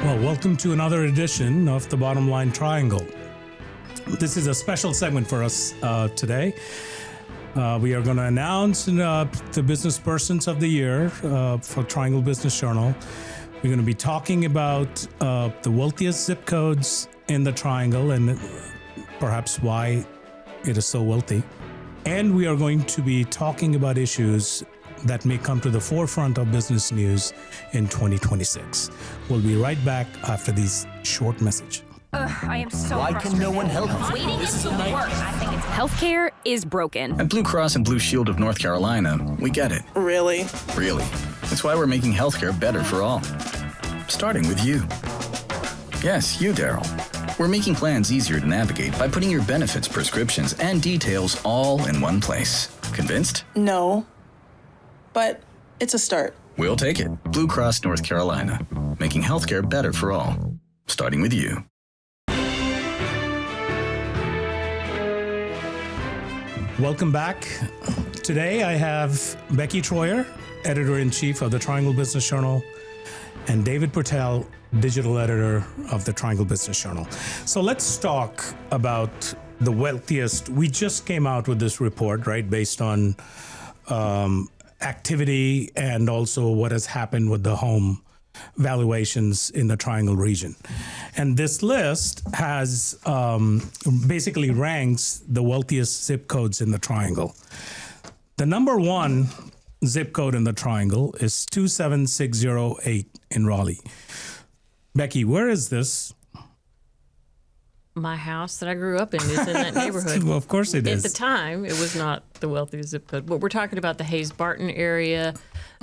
Well, welcome to another edition of the Bottom Line Triangle. This is a special segment for us today. We are going to announce the business persons of the year for Triangle Business Journal. We're going to be talking about the wealthiest zip codes in the Triangle and perhaps why it is so wealthy. And we are going to be talking about issues that may come to the forefront of business news in 2026. We'll be right back after these short messages. I am so Why frustrated. can no one help me? Waiting is the worst. I think it's Healthcare is broken. At Blue Cross and Blue Shield of North Carolina, we get it. Really? Really. That's why we're making healthcare better for all. Starting with you. Yes, you, Daryl. We're making plans easier to navigate by putting your benefits, prescriptions, and details all in one place. Convinced? No. But it's a start. We'll take it. Blue Cross North Carolina. Making healthcare better for all. Starting with you. Welcome back. Today I have Becky Troyer, Editor-in-Chief of the Triangle Business Journal, and David Patel, Digital Editor of the Triangle Business Journal. So let's talk about the wealthiest. We just came out with this report, right, based on activity and also what has happened with the home valuations in the Triangle region. And this list has basically ranks the wealthiest zip codes in the Triangle. The number one zip code in the Triangle is 27608 in Raleigh. Becky, where is this? My house that I grew up in is in that neighborhood. Well, of course it is. At the time, it was not the wealthiest zip code. But we're talking about the Hayes-Barton area,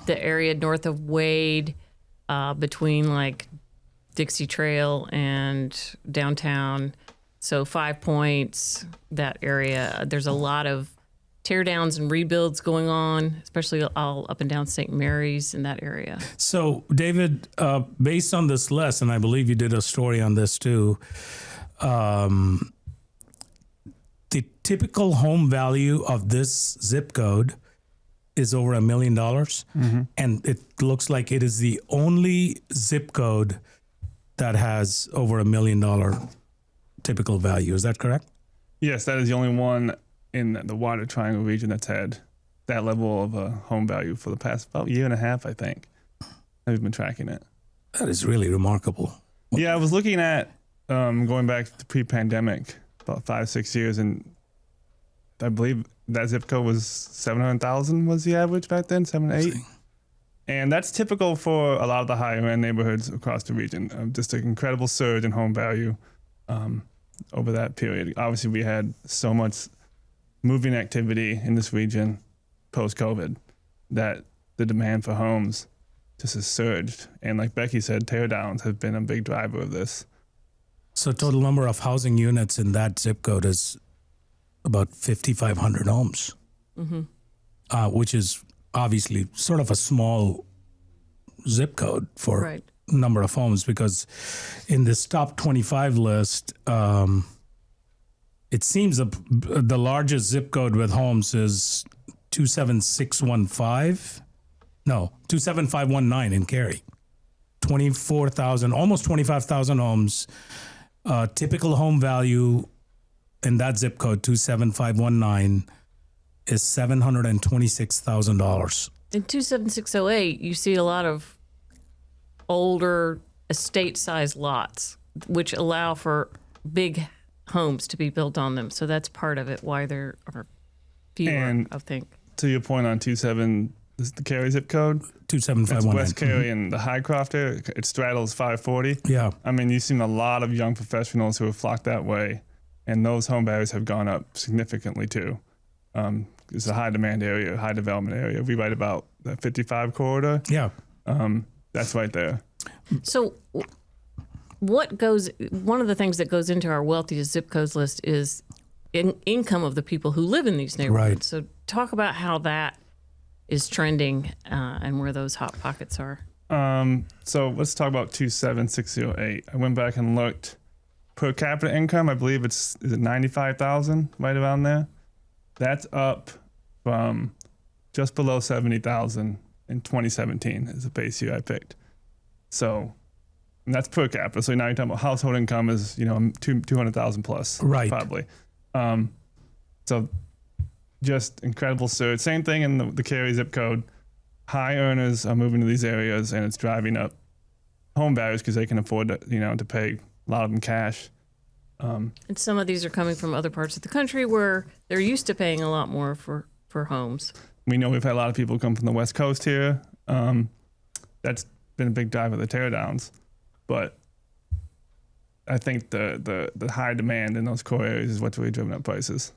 the area north of Wade, between like Dixie Trail and downtown. So 5 Points, that area. There's a lot of tear downs and rebuilds going on, especially all up and down St. Mary's in that area. So, David, based on this list, and I believe you did a story on this too, the typical home value of this zip code is over $1 million. Mm-hmm. And it looks like it is the only zip code that has over $1 million typical value. Is that correct? Yes, that is the only one in the wider Triangle region that's had that level of home value for the past about year and a half, I think. I've been tracking it. That is really remarkable. Yeah, I was looking at going back to pre-pandemic, about 5-6 years, and I believe that zip code was 700,000 was the average back then, 7 to 8. And that's typical for a lot of the higher end neighborhoods across the region. Just an incredible surge in home value over that period. Obviously, we had so much moving activity in this region post-COVID that the demand for homes just has surged. And like Becky said, teardowns have been a big driver of this. So total number of housing units in that zip code is about 5,500 homes, which is obviously sort of a small zip code for number of homes, because in this top 25 list, it seems the largest zip code with homes is 27519 in Cary. 24,000, almost 25,000 homes. Typical home value in that zip code, 27519, is $726,000. In 27608, you see a lot of older estate-sized lots, which allow for big homes to be built on them. So that's part of it, why there are fewer, I think. To your point on 27, this is the Cary zip code? 27519. West Cary and the Highcroft area, it straddles 540. Yeah. I mean, you've seen a lot of young professionals who have flocked that way, and those home values have gone up significantly too. It's a high demand area, high development area. We write about the 55 corridor. Yeah. That's right there. So one of the things that goes into our wealthiest zip codes list is income of the people who live in these neighborhoods. Right. So talk about how that is trending and where those hot pockets are. So let's talk about 27608. I went back and looked. Per capita income, I believe is it 95,000, right around there. That's up from just below 70,000 in 2017 is the base year I picked. So And that's per capita. So now you're talking about household income is, 200,000 plus. Right. Probably. So just incredible surge. Same thing in the Cary zip code. High earners are moving to these areas, and it's driving up home values because they can afford to pay a lot of them cash. And some of these are coming from other parts of the country where they're used to paying a lot more for homes. We know we've had a lot of people come from the West Coast here. That's been a big drive of the teardowns. But I think the high demand in those core areas is what's really driven up prices.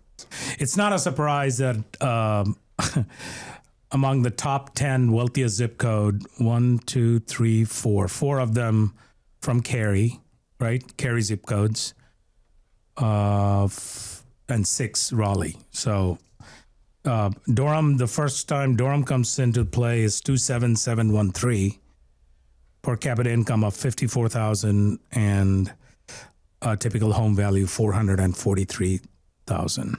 It's not a surprise that among the top 10 wealthiest zip code, 1, 2, 3, 4 of them from Cary, right? Cary zip codes, and 6 Raleigh. So Durham, the first time Durham comes into play is 27713. Per capita income of $54,000 and a typical home value $443,000.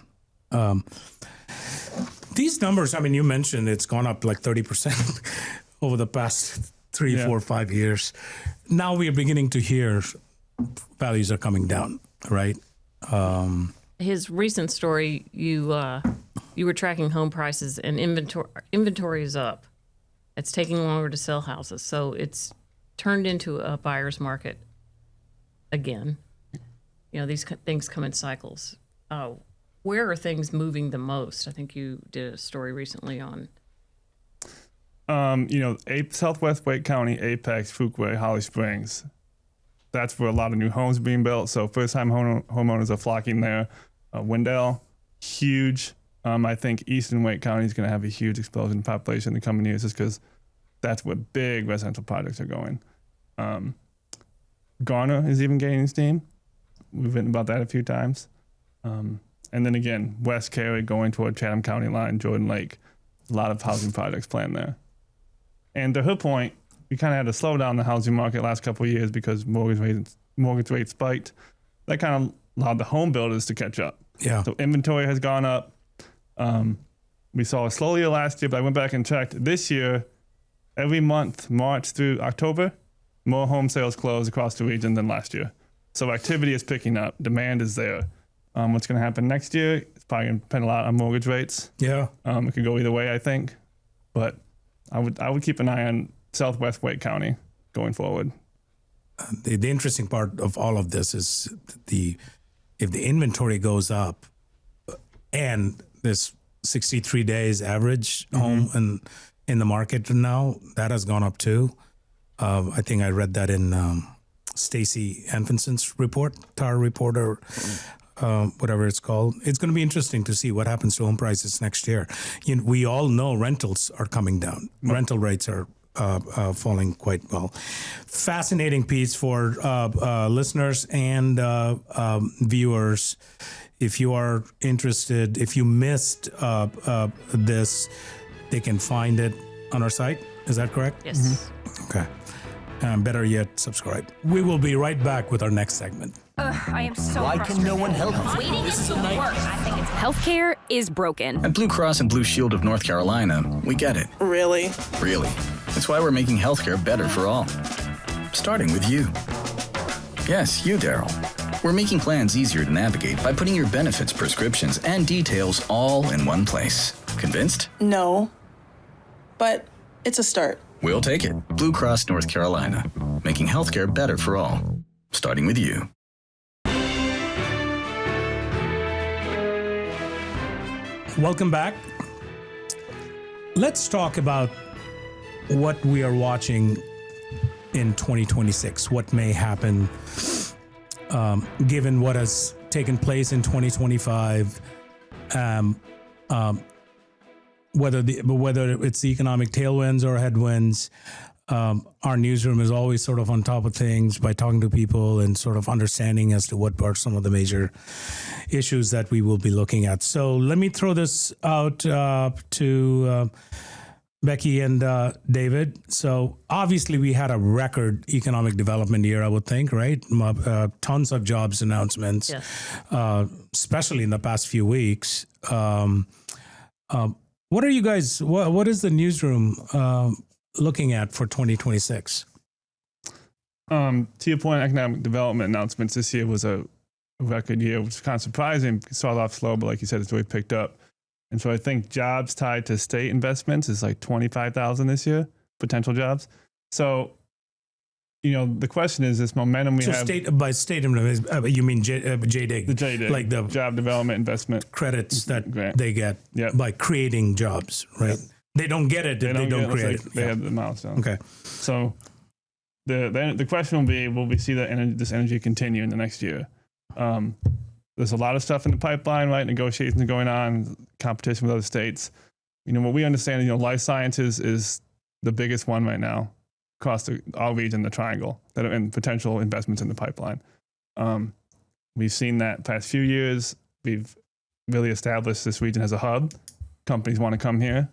These numbers, I mean, you mentioned it's gone up like 30% over the past 3, 4, 5 years. Now we are beginning to hear values are coming down, right? His recent story, you were tracking home prices and inventory is up. It's taking longer to sell houses, so it's turned into a buyer's market again. These things come in cycles. Where are things moving the most? I think you did a story recently on. Southwest Wake County, Apex, Fuquay, Holly Springs. That's where a lot of new homes are being built. So first-time homeowners are flocking there. Wendell, huge. I think Eastern Wake County is going to have a huge explosion in population in the coming years just because that's where big residential projects are going. Garner is even gaining steam. We've written about that a few times. And then again, West Cary going toward Chatham County line, Jordan Lake, a lot of housing projects planned there. And to her point, we kind of had to slow down the housing market last couple of years because mortgage rates spiked. That kind of allowed the home builders to catch up. Yeah. So inventory has gone up. We saw a slow year last year, but I went back and checked. This year, every month, March through October, more home sales closed across the region than last year. So activity is picking up. Demand is there. What's going to happen next year? It's probably going to depend a lot on mortgage rates. Yeah. It could go either way, I think. But I would keep an eye on Southwest Wake County going forward. The interesting part of all of this is if the inventory goes up and this 63 days average home in the market now, that has gone up too. I think I read that in Stacy Anfinson's report, TAR report, or whatever it's called. It's going to be interesting to see what happens to home prices next year. We all know rentals are coming down. Rental rates are falling quite well. Fascinating piece for listeners and viewers. If you are interested, if you missed this, they can find it on our site. Is that correct? Yes. Okay. Better yet, subscribe. We will be right back with our next segment. I am so Why can no one help me? Waiting This is to a nightmare. work. I think it's Healthcare is broken. At Blue Cross and Blue Shield of North Carolina, we get it. Really? Really. That's why we're making healthcare better for all. Starting with you. Yes, you, Daryl. We're making plans easier to navigate by putting your benefits, prescriptions, and details all in one place. Convinced? No. But it's a start. We'll take it. Blue Cross North Carolina. Making healthcare better for all. Starting with you. Welcome back. Let's talk about what we are watching in 2026, what may happen given what has taken place in 2025, whether it's economic tailwinds or headwinds. Our newsroom is always sort of on top of things by talking to people and sort of understanding as to what are some of the major issues that we will be looking at. So let me throw this out to Becky and David. So obviously we had a record economic development year, I would think, right? Tons of jobs announcements, Yes. especially in the past few weeks. What are you guys, what is the newsroom looking at for 2026? To your point, economic development announcements this year was a record year, which is kind of surprising. It started off slow, but like you said, it's really picked up. And so I think jobs tied to state investments is like 25,000 this year, potential jobs. So, the question is this momentum we have. By state, you mean JDIG? The JDIG, like the job development investment credits that grant they get by creating jobs, right? Yep. They don't get it if they don't create it. They have the milestone. Okay. So the question will we see this energy continue in the next year? There's a lot of stuff in the pipeline, right? Negotiations going on, competition with other states. What we understand, life sciences is the biggest one right now across all region, the triangle, that are in potential investments in the pipeline. We've seen that past few years. We've really established this region as a hub. Companies want to come here.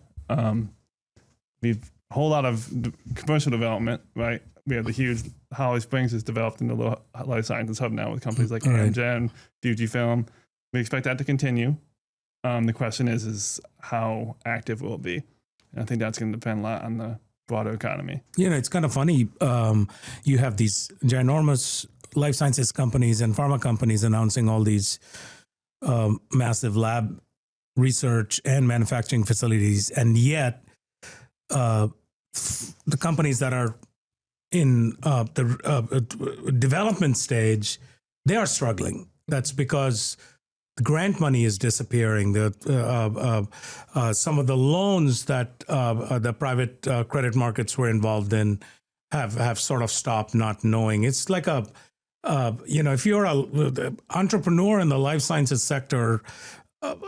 We've a whole lot of commercial development, right? We have the huge Holly Springs has developed into a life sciences hub now with companies like Amgen, Fujifilm. We expect that to continue. The question is how active will it be? And I think that's going to depend a lot on the broader economy. It's kind of funny. You have these ginormous life sciences companies and pharma companies announcing all these massive lab research and manufacturing facilities, and yet the companies that are in the development stage, they are struggling. That's because the grant money is disappearing. Some of the loans that the private credit markets were involved in have sort of stopped, not knowing. It's like if you're an entrepreneur in the life sciences sector,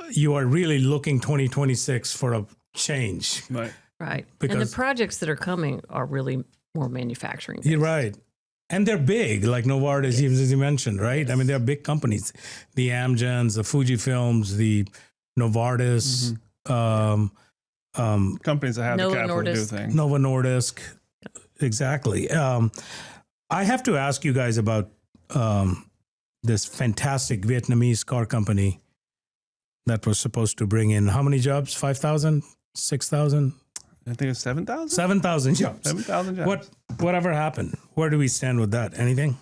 you are really looking 2026 for a change. Right. Because, and the projects that are coming are really more manufacturing. You're right. And they're big, like Novartis, as you mentioned, right? Yes. I mean, they're big companies. The Amgens, the Fujifilms, the Novartis. Companies that have the capital to do things. Novo Nordisk. Exactly. I have to ask you guys about this fantastic Vietnamese car company that was supposed to bring in how many jobs? 5,000? 6,000? I think it's 7,000. 7,000 jobs. 7,000 jobs. Whatever happened? Where do we stand with that? Anything?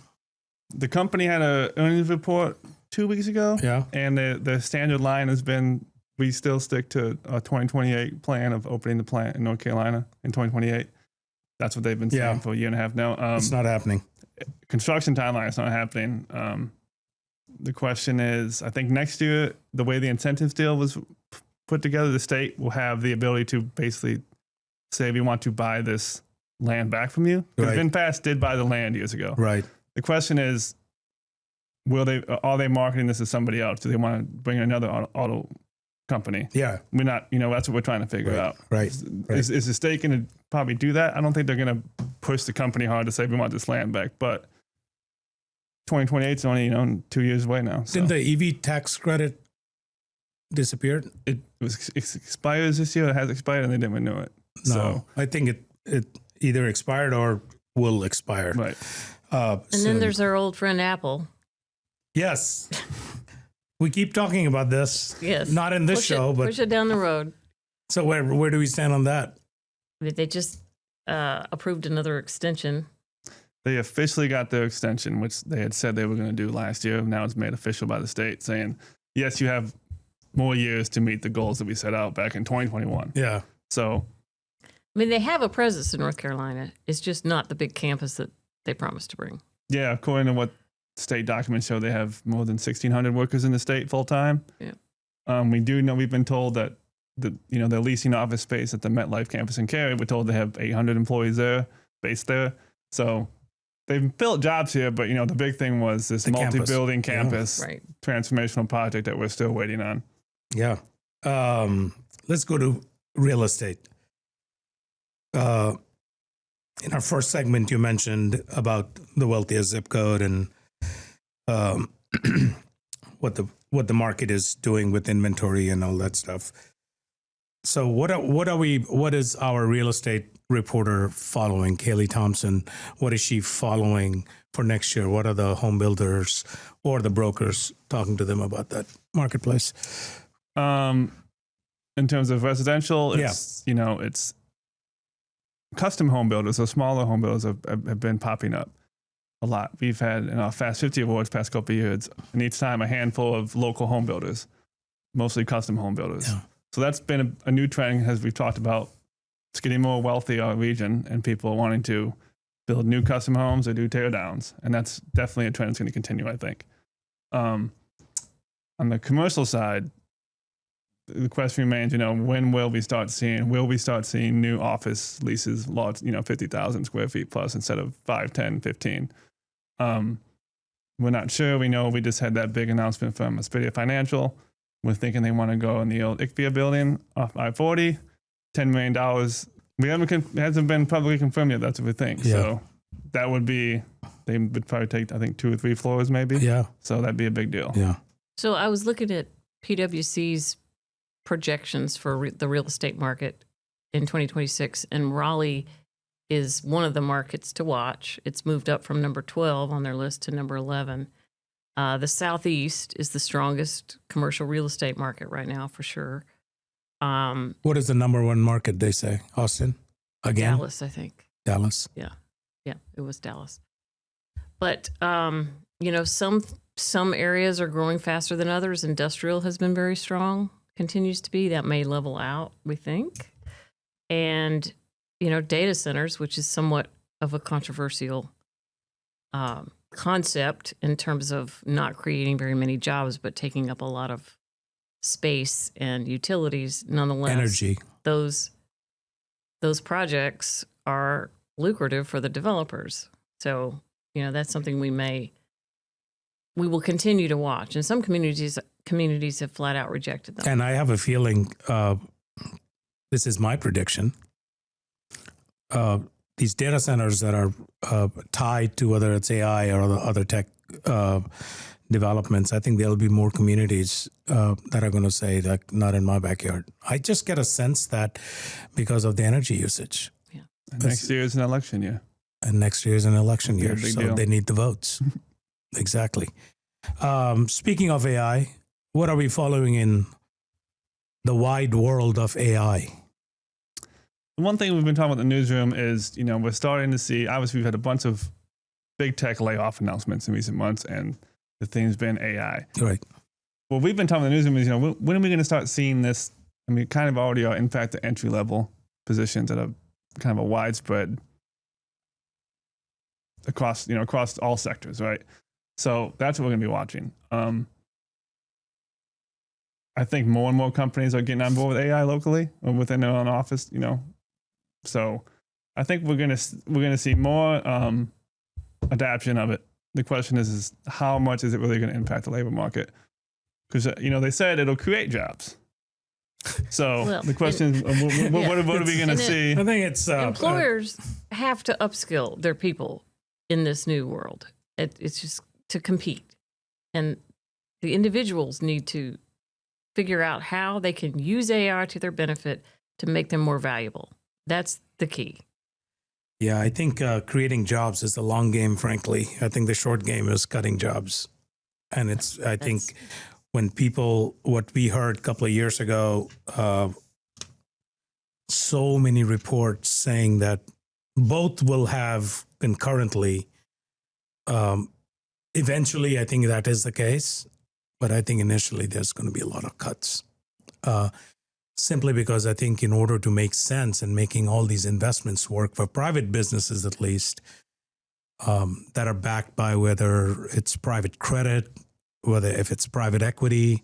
The company had an earnings report 2 weeks ago. Yeah. And the standard line has been, we still stick to a 2028 plan of opening the plant in North Carolina in 2028. That's what they've been saying for a year and a half now. It's not happening. Construction timeline is not happening. The question is, I think next year, the way the incentives deal was put together, the state will have the ability to basically say, we want to buy this land back from you. Because VinFast did buy the land years ago. Right. The question is, are they marketing this to somebody else? Do they want to bring in another auto company? Yeah. We're not, that's what we're trying to figure out. Right. Is the state going to probably do that? I don't think they're going to push the company hard to say, we want this land back. But 2028 is only, 2 years away now. So. Didn't the EV tax credit disappear? It expires this year. It has expired and they didn't renew it. No, so. I think it either expired or will expire. Right. And then there's our old friend Apple. Yes. We keep talking about this. Yes. Not in this show, but push it down the road. So where do we stand on that? They just approved another extension. They officially got their extension, which they had said they were going to do last year. Now it's made official by the state saying, yes, you have more years to meet the goals that we set out back in 2021. Yeah. So, I mean, they have a presence in North Carolina. It's just not the big campus that they promised to bring. Yeah, according to what state documents show, they have more than 1,600 workers in the state full time. Yeah. We do know, we've been told that they're leasing office space at the MetLife campus in Cary. We're told they have 800 employees there, based there. So they've built jobs here, but the big thing was this multi-building campus transformational project that we're still waiting on. Yeah. Let's go to real estate. In our first segment, you mentioned about the wealthiest zip code and what the market is doing with inventory and all that stuff. So what is our real estate reporter following, Kaylee Thompson? What is she following for next year? What are the home builders or the brokers talking to them about that marketplace? In terms of residential, it's custom home builders, so smaller home builders have been popping up. a lot. We've had in our Fast 50 awards past couple of years, and each time a handful of local home builders, mostly custom home builders. Yeah. So that's been a new trend, as we've talked about. It's getting more wealthy our region, and people wanting to build new custom homes or do tear downs, and that's definitely a trend that's going to continue, I think. On the commercial side, the question remains, when will we start seeing new office leases, large, 50,000 square feet plus instead of 5, 10, 15? We're not sure. We know we just had that big announcement from Aspidia Financial. We're thinking they want to go in the old ICBA building off I-40, $10 million. It hasn't been publicly confirmed yet. That's what we think. Yeah. So that would be, they would probably take, I think, 2 or 3 floors maybe. Yeah. So that'd be a big deal. Yeah. So I was looking at PwC's projections for the real estate market in 2026, and Raleigh is one of the markets to watch. It's moved up from number 12 on their list to number 11. The Southeast is the strongest commercial real estate market right now, for sure. What is the number 1 market, they say? Austin? Again? Dallas, I think. Dallas? Yeah, it was Dallas. But, some areas are growing faster than others. Industrial has been very strong, continues to be. That may level out, we think. And, data centers, which is somewhat of a controversial concept in terms of not creating very many jobs, but taking up a lot of space and utilities. Nonetheless, energy. Those projects are lucrative for the developers. So, that's something we will continue to watch. And some communities have flat out rejected them. And I have a feeling, this is my prediction, these data centers that are tied to whether it's AI or other tech developments, I think there'll be more communities that are going to say, like, not in my backyard. I just get a sense that because of the energy usage. Yeah. And next year is an election year. And next year is an election year, so deal. They need the votes. Exactly. Speaking of AI, what are we following in the wide world of AI? One thing we've been talking about in the newsroom is, we're starting to see, obviously we've had a bunch of big tech layoff announcements in recent months, and the thing's been AI. Right. What we've been talking about in the newsroom is, when are we going to start seeing this? I mean, kind of already are, in fact, the entry-level positions that are kind of a widespread across all sectors, right? So that's what we're going to be watching. I think more and more companies are getting on board with AI locally or within their own office, So I think we're gonna see more adaptation of it. The question is how much is it really going to impact the labor market? Because they said it'll create jobs. So the question is, what are we going to see? I think it's employers have to upskill their people in this new world. It's just to compete, and the individuals need to figure out how they can use AI to their benefit to make them more valuable. That's the key. Yeah, I think creating jobs is the long game, frankly. I think the short game is cutting jobs. And I think when what we heard a couple of years ago, so many reports saying that both will have concurrently. Eventually, I think that is the case. But I think initially there's going to be a lot of cuts. Simply because I think in order to make sense and making all these investments work for private businesses, at least, that are backed by whether it's private credit, if it's private equity,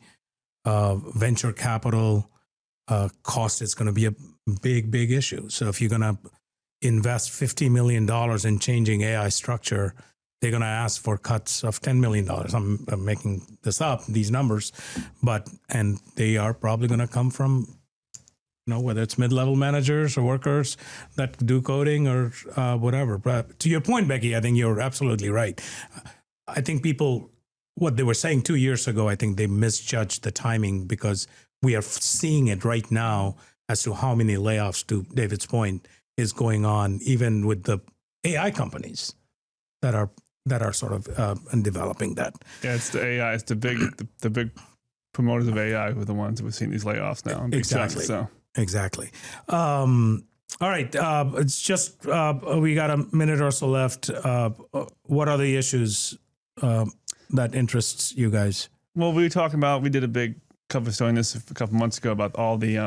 venture capital, cost is going to be a big, big issue. So if you're going to invest $50 million in changing AI structure, they're going to ask for cuts of $10 million. I'm making this up, these numbers, and they are probably going to come from, whether it's mid-level managers or workers that do coding or whatever. But to your point, Becky, I think you're absolutely right. I think what they were saying 2 years ago, I think they misjudged the timing because we are seeing it right now as to how many layoffs, to David's point, is going on, even with the AI companies that are sort of developing that. Yeah, it's the AI. It's the big promoters of AI who are the ones who are seeing these layoffs now. Exactly. So. Exactly. All right. It's just we got a minute or so left. What are the issues that interests you guys? Well, we did a big cover story on this a couple months ago about all the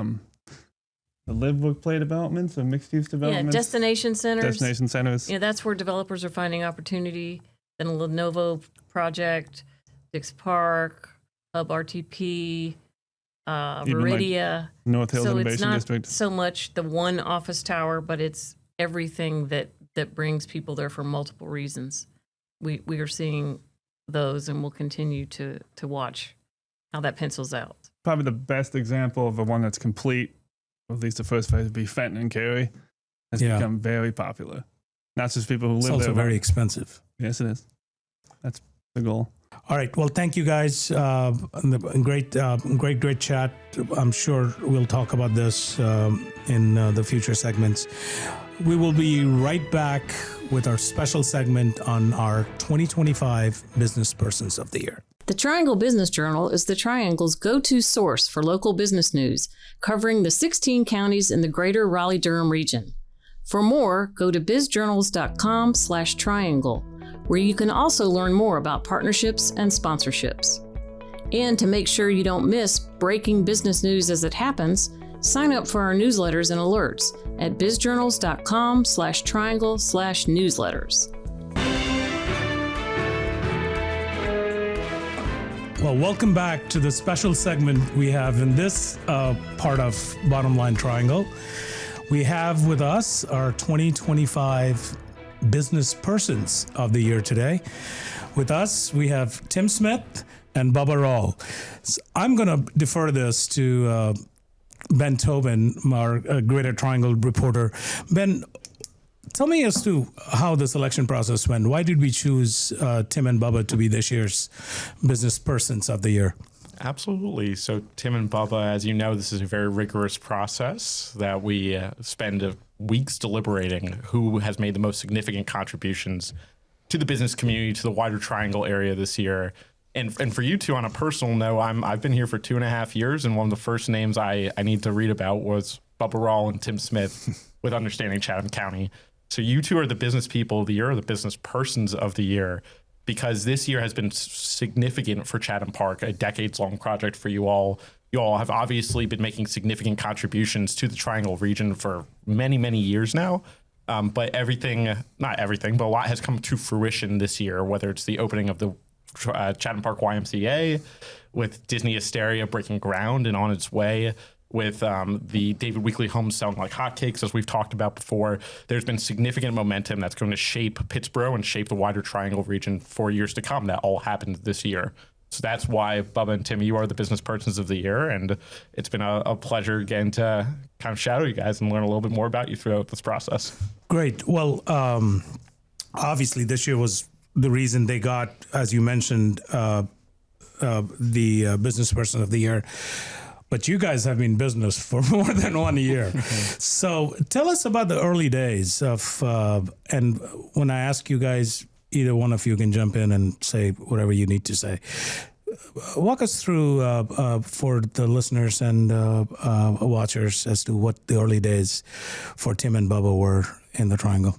live, work, play developments and mixed-use Yeah, developments. destination centers. Destination centers. Yeah, that's where developers are finding opportunity. Then the Lenovo project, Dix Park, Hub RTP, Viridia. North Hills So it's Innovation not District. so much the one office tower, but it's everything that brings people there for multiple reasons. We are seeing those, and we'll continue to watch how that pencils out. Probably the best example of the one that's complete, or at least the first phase, would be Fenton and Cary. Has become very popular. Not just people who live It's there. also very expensive. Yes, it is. That's the goal. All right. Well, thank you guys. Great chat. I'm sure we'll talk about this in the future segments. We will be right back with our special segment on our 2025 Business Persons of the Year. The Triangle Business Journal is the Triangle's go-to source for local business news, covering the 16 counties in the greater Raleigh-Durham region. For more, go to bizjournals.com/triangle, where you can also learn more about partnerships and sponsorships. And to make sure you don't miss breaking business news as it happens, sign up for our newsletters and alerts at bizjournals.com/triangle/newsletters. Well, welcome back to the special segment we have in this part of Bottom Line Triangle. We have with us our 2025 Business Persons of the Year today. With us, we have Tim Smith and Bubba Rawl. So I'm going to defer this to Ben Tobin, our Greater Triangle reporter. Ben, tell me as to how the selection process went. Why did we choose Tim and Bubba to be this year's Business Persons of the Year? Absolutely. So Tim and Bubba, as you know, this is a very rigorous process that we spend weeks deliberating who has made the most significant contributions to the business community, to the wider Triangle area this year. And for you two, on a personal note, I've been here for 2.5 years, and one of the first names I need to read about was Bubba Rawl and Tim Smith with Understanding Chatham County. So you two are the business people of the year, or the business persons of the year, because this year has been significant for Chatham Park, a decades-long project for you all. You all have obviously been making significant contributions to the Triangle region for many, many years now. But not everything, but a lot has come to fruition this year, whether it's the opening of the Chatham Park YMCA, with Disney Asteria breaking ground and on its way, with the David Weekley homes selling like hotcakes, as we've talked about before. There's been significant momentum that's going to shape Pittsburgh and shape the wider Triangle region for years to come. That all happened this year. So that's why, Bubba and Tim, you are the Business Persons of the Year, and it's been a pleasure getting to kind of shadow you guys and learn a little bit more about you throughout this process. Great. Well, obviously this year was the reason they got, as you mentioned, the Business Person of the Year. But you guys have been in business for more than 1 year. So tell us about the early days of, and when I ask you guys, either one of you can jump in and say whatever you need to say. Walk us through for the listeners and watchers as to what the early days for Tim and Bubba were in the Triangle.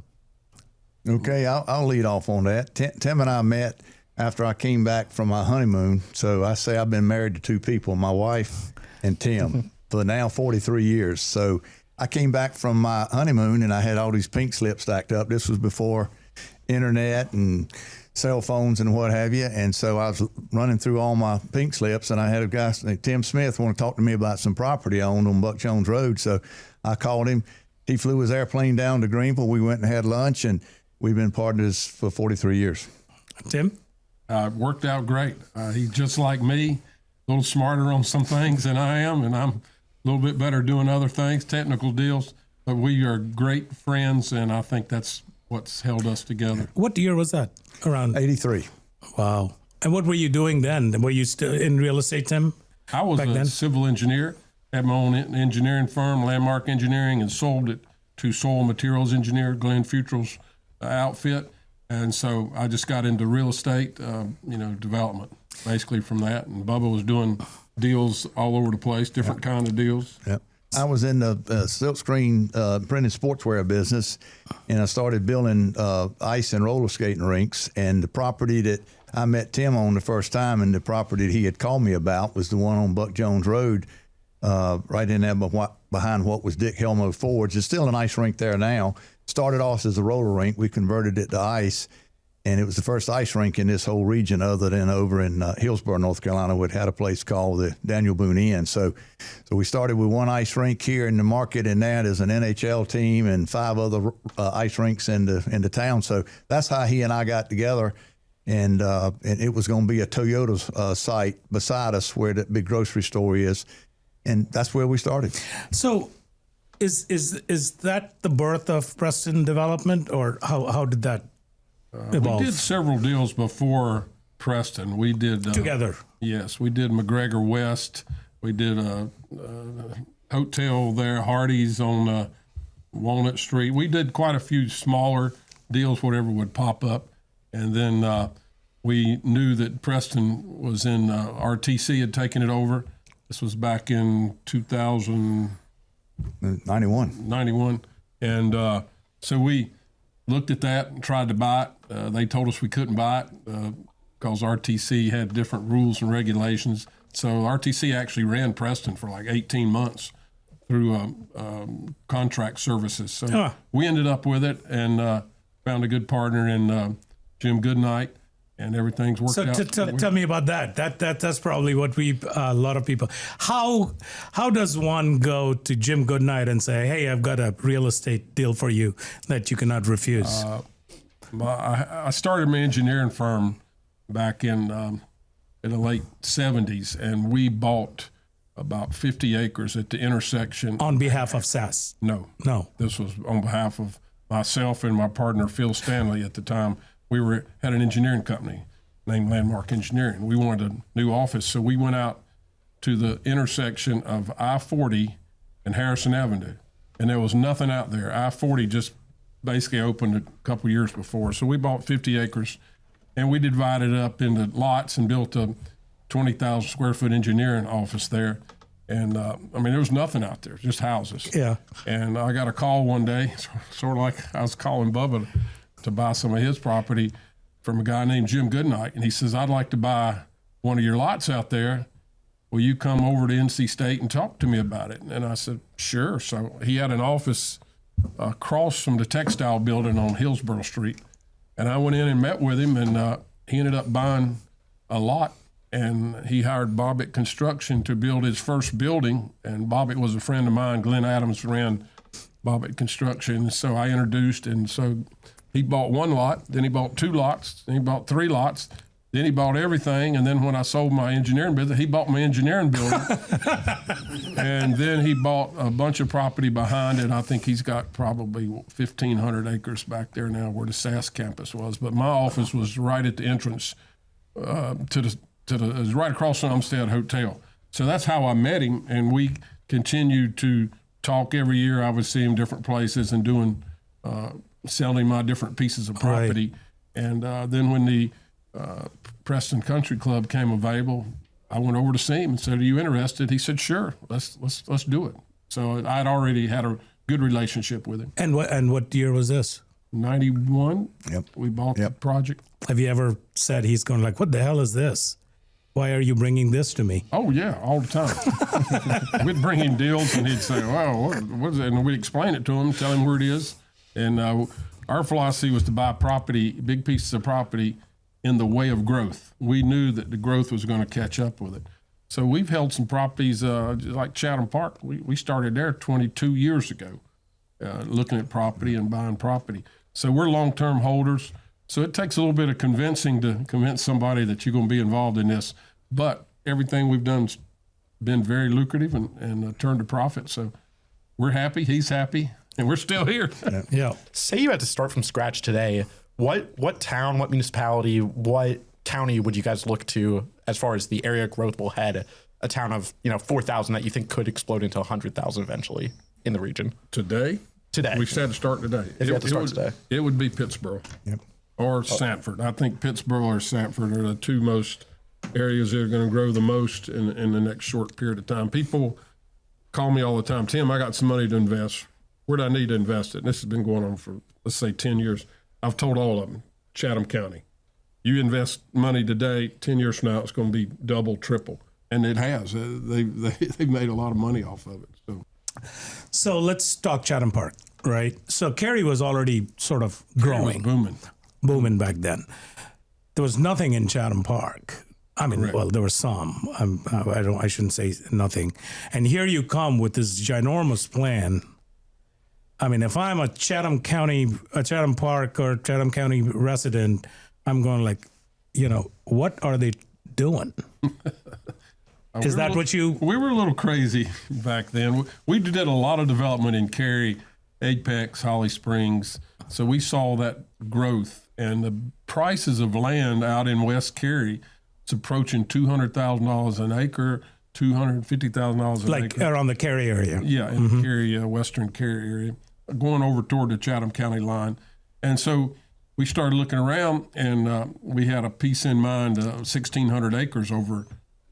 Okay, I'll lead off on that. Tim and I met after I came back from my honeymoon. So I say I've been married to two people, my wife and Tim, for now 43 years. So I came back from my honeymoon and I had all these pink slips stacked up. This was before internet and cell phones and what have you. And so I was running through all my pink slips, and I had a guy, Tim Smith, want to talk to me about some property I owned on Buck Jones Road. So I called him. He flew his airplane down to Greenville. We went and had lunch, and we've been partners for 43 years. Tim? Worked out great. He's just like me, a little smarter on some things than I am, and I'm a little bit better doing other things, technical deals. But we are great friends, and I think that's what's held us together. What year was that? Around 83. Wow. And what were you doing then? Were you still in real estate, Tim? I was back a then? civil engineer, had my own engineering firm, Landmark Engineering, and sold it to Soil Materials Engineer, Glenn Futrell's outfit. And so I just got into real estate, development, basically from that. And Bubba was doing deals all over the place, different kind of deals. Yep. I was in the silkscreen printed sportswear business, and I started building ice and roller skating rinks. And the property that I met Tim on the first time, and the property that he had called me about, was the one on Buck Jones Road, right in there behind what was Dick Helmo Forge. There's still an ice rink there now. Started off as a roller rink. We converted it to ice. And it was the first ice rink in this whole region, other than over in Hillsborough, North Carolina, which had a place called the Daniel Boone Inn. So we started with one ice rink here in the market, and now there's an NHL team and 5 other ice rinks in the town. So that's how he and I got together, and it was going to be a Toyota site beside us where the big grocery store is, and that's where we started. So, is that the birth of Preston Development, or how did that? We did several deals before Preston. We did together. Yes, we did McGregor West. We did a hotel there, Hardee's on Walnut Street. We did quite a few smaller deals, whatever would pop up, and then we knew that Preston was in RTC had taken it over. This was back in 2091, and so we looked at that and tried to buy it. They told us we couldn't buy it because RTC had different rules and regulations. So RTC actually ran Preston for like 18 months through contract services. So we ended up with it and found a good partner in Jim Goodnight, and everything's worked out. So tell me about that. That's probably what a lot of people. How does one go to Jim Goodnight and say, "Hey, I've got a real estate deal for you that you cannot refuse"? I started my engineering firm back in the late 70s, and we bought about 50 acres at the intersection. On behalf of SAS? No. This was on behalf of myself and my partner Phil Stanley at the time. We had an engineering company named Landmark Engineering. We wanted a new office, so we went out to the intersection of I-40 and Harrison Avenue, and there was nothing out there. I-40 just basically opened a couple years before, so we bought 50 acres, and we divided it up into lots and built a 20,000 square foot engineering office there. And there was nothing out there, just houses. Yeah. And I got a call one day, sort of like I was calling Bubba to buy some of his property from a guy named Jim Goodnight. And he says, "I'd like to buy one of your lots out there. Will you come over to NC State and talk to me about it?" And I said, "Sure." So he had an office across from the textile building on Hillsborough Street. And I went in and met with him, and he ended up buying a lot. And he hired Bobbitt Construction to build his first building. And Bobbitt was a friend of mine. Glenn Adams ran Bobbitt Construction. So I introduced, and so he bought one lot, then he bought 2 lots, then he bought 3 lots, then he bought everything. And then when I sold my engineering business, he bought my engineering building. And then he bought a bunch of property behind it. I think he's got probably 1,500 acres back there now where the SAS campus was. But my office was right at the entrance it was right across from Umstead Hotel. So that's how I met him, and we continued to talk every year. I would see him different places and doing selling my different pieces of property. Right. And then when the Preston Country Club came available, I went over to see him and said, "Are you interested?" He said, "Sure, let's do it." So I'd already had a good relationship with him. And what year was this? 91. Yep. We bought the project. Have you ever said he's going like, "What the hell is this? Why are you bringing this to me?" Oh, yeah, all the time. We'd bring him deals, and he'd say, "Well, what is it?" And we'd explain it to him, tell him where it is. And our philosophy was to buy property, big pieces of property, in the way of growth. We knew that the growth was going to catch up with it. So we've held some properties like Chatham Park. We started there 22 years ago, looking at property and buying property. So we're long-term holders. So it takes a little bit of convincing to convince somebody that you're going to be involved in this. But everything we've done's been very lucrative and turned a profit. So we're happy, he's happy, and we're still here. Yeah. Say you had to start from scratch today. What town, what municipality, what county would you guys look to as far as the area growth will head? A town of 4,000 that you think could explode into 100,000 eventually in the region. Today? We had to start today. If you had to start today. It would be Pittsburgh. Yep. Or Sanford. I think Pittsburgh or Sanford are the two most areas that are going to grow the most in the next short period of time. People call me all the time. Tim, I got some money to invest. Where do I need to invest it? And this has been going on for, let's say, 10 years. I've told all of them, Chatham County. You invest money today, 10 years from now, it's going to be double, triple. And it has. They've made a lot of money off of it. So let's talk Chatham Park, right? So Cary was already sort of growing. Booming back then. There was nothing in Chatham Park. I mean, Correct. well, there was some. I shouldn't say nothing. And here you come with this ginormous plan. I mean, if I'm a Chatham Park or Chatham County resident, I'm going like, what are they doing? Is that what you? We were a little crazy back then. We did a lot of development in Cary, Apex, Holly Springs. So we saw that growth, and the prices of land out in West Cary, it's approaching $200,000 an acre, $250,000 an acre. Like around the Cary area. Yeah, in the Cary, western Cary area, going over toward the Chatham County line. And so we started looking around, and we had a piece in mind, 1,600 acres over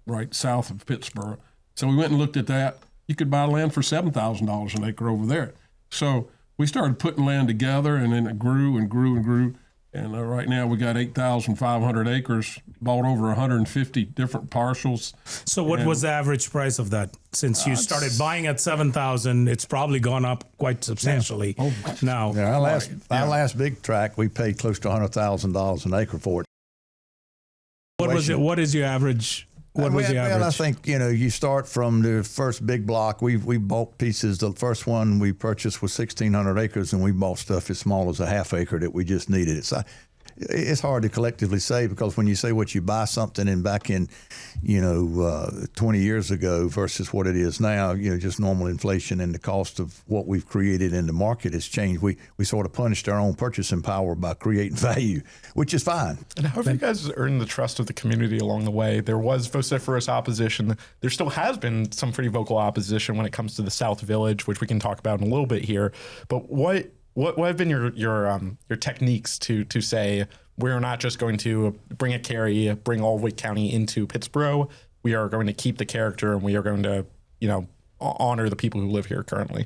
right south of Pittsburgh. So we went and looked at that. You could buy land for $7,000 an acre over there. So we started putting land together, and then it grew and grew and grew. And right now we got 8,500 acres, bought over 150 different parcels. So what was the average price of that? Since you started buying at 7,000, it's probably gone up quite substantially now. Yeah, our last big tract, we paid close to $100,000 an acre for it. What is your average? What was the average? Well, I think, you start from the first big block. We bought pieces. The first one we purchased was 1,600 acres, and we bought stuff as small as a half acre that we just needed. It's hard to collectively say, because when you say what you buy something in back in, 20 years ago versus what it is now, just normal inflation and the cost of what we've created in the market has changed. We sort of punished our own purchasing power by creating value, which is fine. And how have you guys earned the trust of the community along the way? There was vociferous opposition. There still has been some pretty vocal opposition when it comes to the South Village, which we can talk about in a little bit here. But what have been your techniques to say, we're not just going to bring a Cary, bring all of Wake County into Pittsburgh. We are going to keep the character, and we are going to, honor the people who live here currently.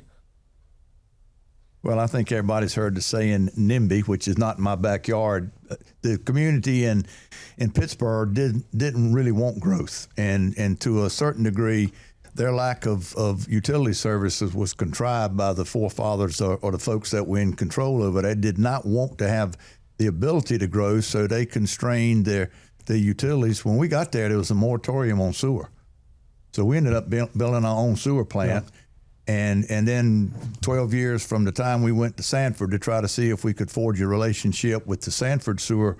Well, I think everybody's heard the saying NIMBY, which is not in my backyard. The community in Pittsburgh didn't really want growth, and to a certain degree, their lack of utility services was contrived by the forefathers or the folks that were in control of it. They did not want to have the ability to grow, so they constrained their utilities. When we got there was a moratorium on sewer. So we ended up building our own sewer plant. Yeah. And then 12 years from the time we went to Sanford to try to see if we could forge a relationship with the Sanford Sewer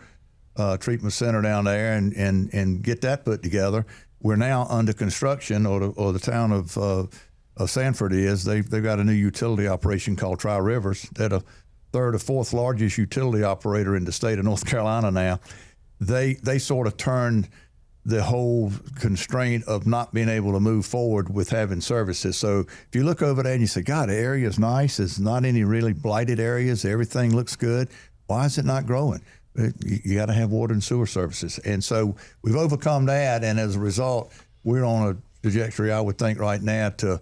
Treatment Center down there and get that put together. We're now under construction, or the town of Sanford is. They've got a new utility operation called Tri-Rivers. They're the third or fourth largest utility operator in the state of North Carolina now. They sort of turned the whole constraint of not being able to move forward with having services. So if you look over there and you say, God, the area is nice. There's not any really blighted areas. Everything looks good. Why is it not growing? You got to have water and sewer services. And so we've overcome that. And as a result, we're on a trajectory, I would think, right now to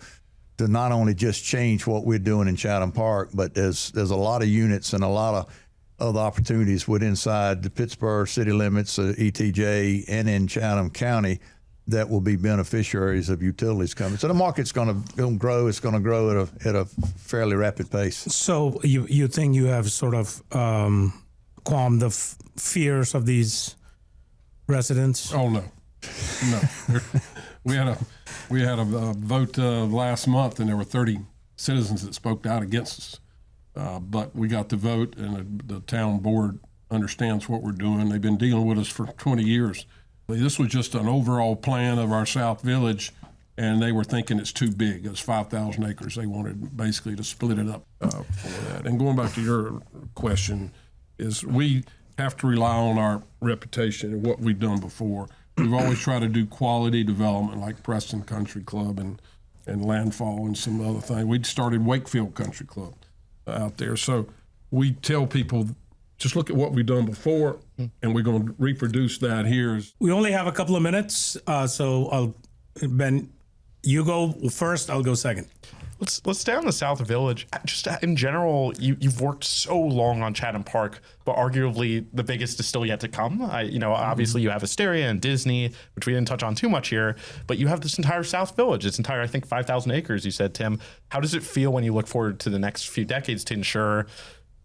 not only just change what we're doing in Chatham Park, but there's a lot of units and a lot of other opportunities inside the Pittsburgh city limits, ETJ, and in Chatham County that will be beneficiaries of utilities coming. So the market's going to grow. It's going to grow at a fairly rapid pace. So you think you have sort of calmed the fears of these residents? Oh, no. We had a vote last month, and there were 30 citizens that spoke out against us. But we got the vote, and the town board understands what we're doing. They've been dealing with us for 20 years. This was just an overall plan of our South Village, and they were thinking it's too big. It's 5,000 acres. They wanted basically to split it up for that. And going back to your question, is we have to rely on our reputation and what we've done before. We've always tried to do quality development like Preston Country Club and Landfall and some other things. We started Wakefield Country Club out there. So we tell people, just look at what we've done before, and we're going to reproduce that here. We only have a couple of minutes, so Ben, You go first. I'll go second. Let's stay on the South Village. Just in general, you've worked so long on Chatham Park, but arguably the biggest is still yet to come. Obviously you have Asteria and Disney, which we didn't touch on too much here, but you have this entire South Village, this entire, I think, 5,000 acres, you said, Tim. How does it feel when you look forward to the next few decades to ensure,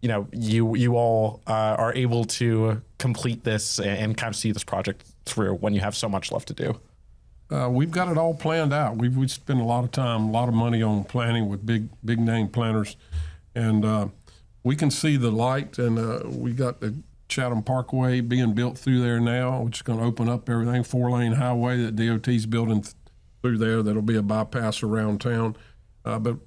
you all are able to complete this and kind of see this project through when you have so much left to do? We've got it all planned out. We spend a lot of time, a lot of money on planning with big name planners, and we can see the light. And we got the Chatham Parkway being built through there now, which is going to open up everything. 4-lane highway that DOT's building through there. That'll be a bypass around town. But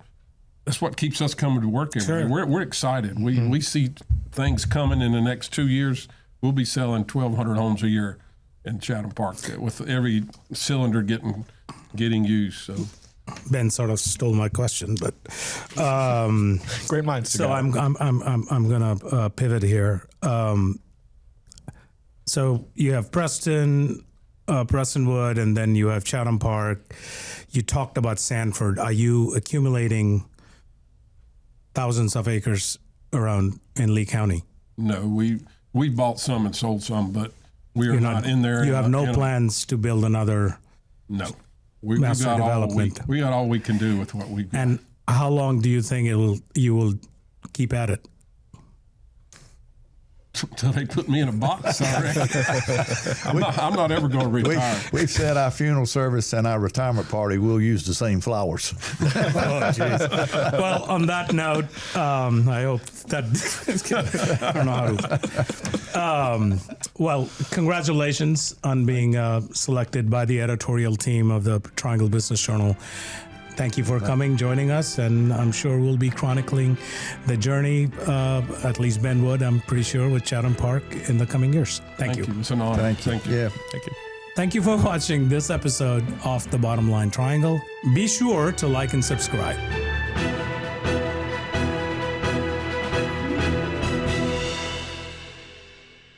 that's what keeps us coming to work every day. We're excited. We see things coming in the next 2 years. We'll be selling 1,200 homes a year in Chatham Park, with every cylinder getting used. So Ben sort of stole my question, but great minds. So I'm gonna pivot here. So you have Prestonwood, and then you have Chatham Park. You talked about Sanford. Are you accumulating thousands of acres around in Lee County? No, we bought some and sold some, but we are not in there. You have no plans to build another. No, we got development. We got all we can do with what we've got. And how long do you think you will keep at it? Until they put me in a box, I reckon. I'm not ever going to retire. We've said our funeral service and our retirement party will use the same flowers. Oh, geez. Well, on that note, I hope that I don't know how to. Well, congratulations on being selected by the editorial team of the Triangle Business Journal. Thank you for coming, joining us, and I'm sure we'll be chronicling the journey, at least Ben would, I'm pretty sure, with Chatham Park in the coming years. Thank you. It's an honor. Thank you. Yeah. Thank you. Thank you for watching this episode of The Bottom Line Triangle. Be sure to like and subscribe.